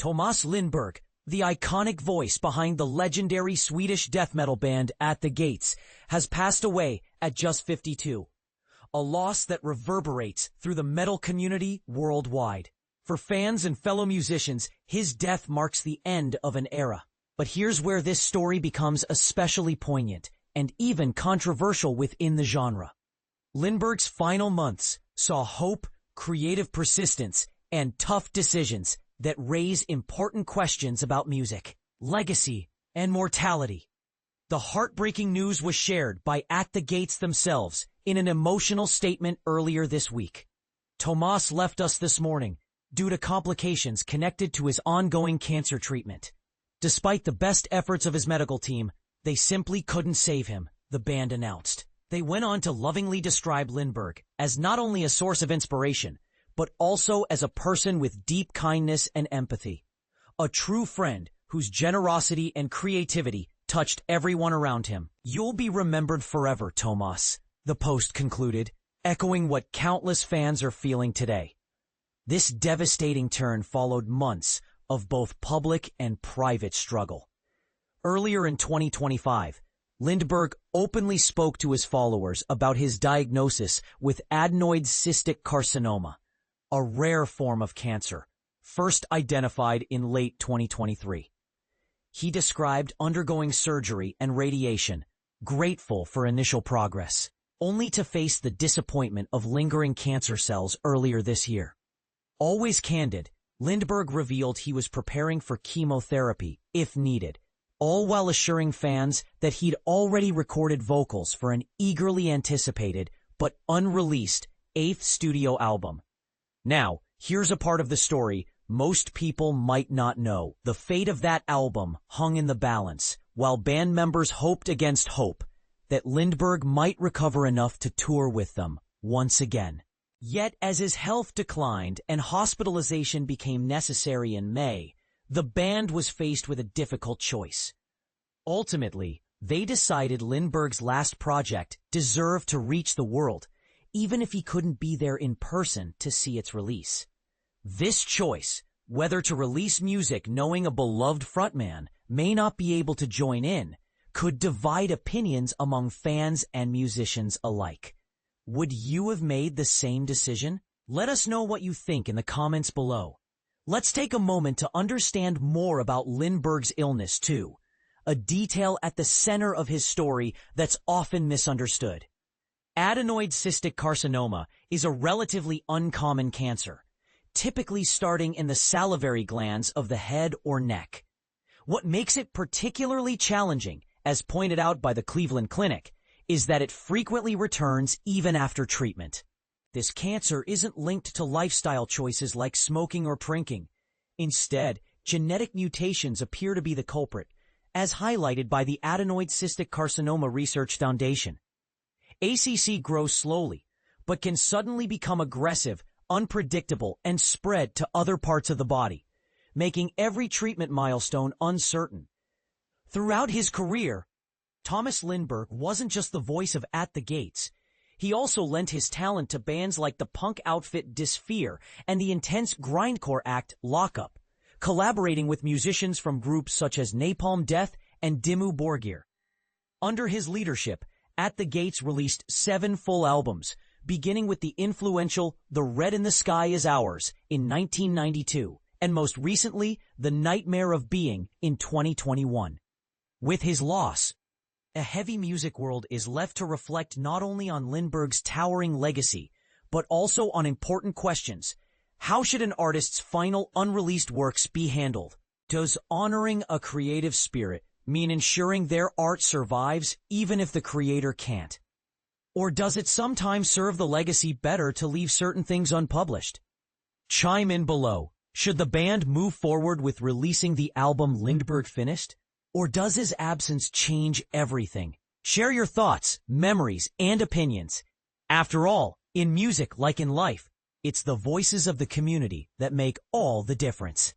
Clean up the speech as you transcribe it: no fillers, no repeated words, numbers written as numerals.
Tomas Lindberg, the iconic voice behind the legendary Swedish death metal band At the Gates, has passed away at just 52. A loss that reverberates through the metal community worldwide. For fans and fellow musicians, his death marks the end of an era. But here's where this story becomes especially poignant and even controversial within the genre. Lindberg's final months saw hope, creative persistence, and tough decisions that raise important questions about music, legacy, and mortality. The heartbreaking news was shared by At the Gates themselves in an emotional statement earlier this week. Tomas left us this morning due to complications connected to his ongoing cancer treatment. Despite the best efforts of his medical team, they simply couldn't save him, the band announced. They went on to lovingly describe Lindberg as not only a source of inspiration, but also as a person with deep kindness and empathy. A true friend whose generosity and creativity touched everyone around him. You'll be remembered forever, Tomas, the post concluded, echoing what countless fans are feeling today. This devastating turn followed months of both public and private struggle. Earlier in 2025, Lindberg openly spoke to his followers about his diagnosis with adenoid cystic carcinoma, a rare form of cancer, first identified in late 2023. He described undergoing surgery and radiation, grateful for initial progress, only to face the disappointment of lingering cancer cells earlier this year. Always candid, Lindberg revealed he was preparing for chemotherapy, if needed, all while assuring fans that he'd already recorded vocals for an eagerly anticipated but unreleased 8th studio album. Now, here's a part of the story most people might not know. The fate of that album hung in the balance, while band members hoped against hope that Lindberg might recover enough to tour with them once again. Yet, as his health declined and hospitalization became necessary in May, the band was faced with a difficult choice. Ultimately, they decided Lindberg's last project deserved to reach the world, even if he couldn't be there in person to see its release. This choice, whether to release music knowing a beloved frontman may not be able to join in, could divide opinions among fans and musicians alike. Would you have made the same decision? Let us know what you think in the comments below. Let's take a moment to understand more about Lindberg's illness too, a detail at the center of his story that's often misunderstood. Adenoid cystic carcinoma is a relatively uncommon cancer, typically starting in the salivary glands of the head or neck. What makes it particularly challenging, as pointed out by the Cleveland Clinic, is that it frequently returns even after treatment. This cancer isn't linked to lifestyle choices like smoking or drinking. Instead, genetic mutations appear to be the culprit, as highlighted by the Adenoid Cystic Carcinoma Research Foundation. ACC grows slowly, but can suddenly become aggressive, unpredictable, and spread to other parts of the body, making every treatment milestone uncertain. Throughout his career, Tomas Lindberg wasn't just the voice of At the Gates. He also lent his talent to bands like the punk outfit Dysphere and the intense grindcore act Lock Up, collaborating with musicians from groups such as Napalm Death and Dimmu Borgir. Under his leadership, At the Gates released 7 full albums, beginning with the influential The Red in the Sky Is Ours in 1992, and most recently, The Nightmare of Being in 2021. With his loss, a heavy music world is left to reflect not only on Lindberg's towering legacy, but also on important questions. How should an artist's final unreleased works be handled? Does honoring a creative spirit mean ensuring their art survives even if the creator can't? Or does it sometimes serve the legacy better to leave certain things unpublished? Chime in below. Should the band move forward with releasing the album Lindberg finished? Or does his absence change everything? Share your thoughts, memories, and opinions. After all, in music like in life, it's the voices of the community that make all the difference.